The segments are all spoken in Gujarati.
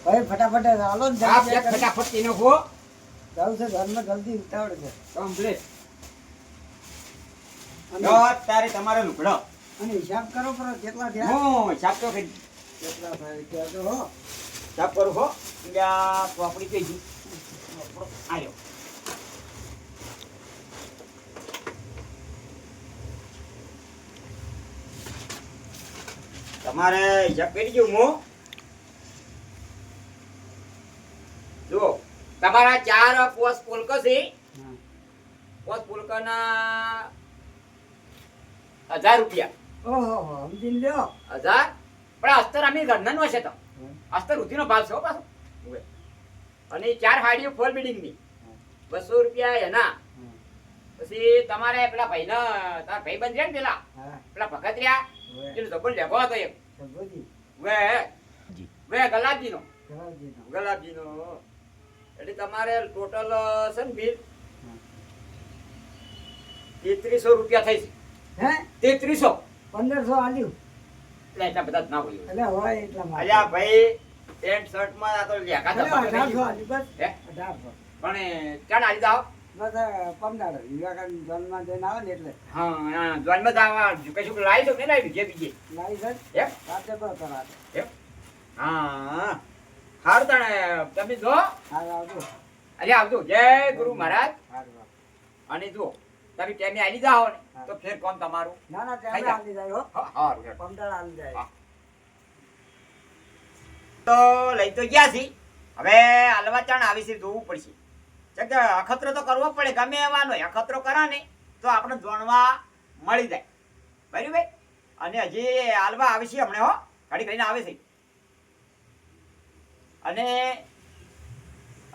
ભાઈ ફટાફટ હાલો ને આપ એક ફટાફટ તેનો હો જાવ છે ઘરમાં જલ્દી ઉતાવળ છે કમ્પ્લીટ અને જો તારે તમારે લુગડો અને હિસાબ કરો પર કેટલા થયા હું હિસાબ તો કરી કેટલા થાય ત્યાં તો હો હિસાબ કરું હો ત્યાં ચોપડી કઈ જી આયો તમારે હિસાબ કરી ગયું હું જો તમારા 4 પોસ પુલક છે હા. પોસ પુલકના 1000 રૂપિયા ઓહો સમજી લ્યો 1000 પણ અસ્તર અમે ઘરના નો છે તો અસ્તર ઉધીનો ભાવ છે હો પાછો ઉભે. અને 4 હાડીઓ ફોલ બિલ્ડિંગ ની 200 રૂપિયા એના પછી તમારે પેલા ભાઈના તાર ભાઈ બંધ છે ને હા પેલા ભગત રહ્યા હવે એનો ધબલ લેવો હતો એક સબોજી વે વે ગલાબજીનો કરાવજી તો ગલાબજીનો એટલે તમારે ટોટલ છે ને બિલ 3300 રૂપિયા થઈ હે છે 3300 1500 આલ્યું એટલે એટલા બધા જ ના હોય એટલે હોય એટલા માં અલ્યા ભાઈ પેન્ટ શર્ટ માં આ તો લેખા એટલે તો 1800 આલ્યું બસ હે 1800 પણ ચાલ આવી જાવ બસ પમદાડ વિવેકાનંદ જન્મમાં જઈને આવે ને એટલે હા જોનમાં જાવા કશું લાવી દો ને લાવી બીજે બીજે લાવી સર હે રાતે પર કરાવે હે હા હાર તણે તમે જો હા આવજો અલ્યા આવજો જય ગુરુ મહારાજ હારું અને જો તમે ટેમે આવી જાઓ ને હા. તો ફેર કોણ તમારું ના ના થઈ ત્યાં જા. આલી જાય હો હારું હેડ. પમદાડ આલી જાય હા. તો લઈ તો ગયા છી હવે હાલવા ચાણ આવી છે જોવું પડશે કેમ કે અખતરો તો કરવો પડે ગમે એવાનો અખતરો કરા ને તો આપણે જોણવા મળી જાય બરાબર અને હજી હાલવા આવે છે હમણાં હો ઘડી કરીને આવે છે અને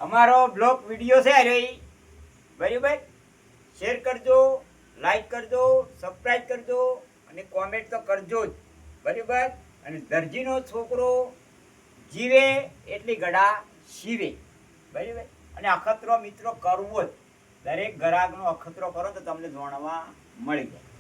અમારો બ્લોગ વિડીયો છે અરે બરાબર શેર કરજો લાઈક કરજો સબસ્ક્રાઈબ કરજો અને કોમેન્ટ તો કરજો જ બરાબર અને દરજીનો છોકરો જીવે એટલી ગળા શીવે બરાબર અને અખતરો મિત્રો કરવો જ દરેક ગ્રાહકનો અખતરો કરો તો તમને જાણવા મળી જાય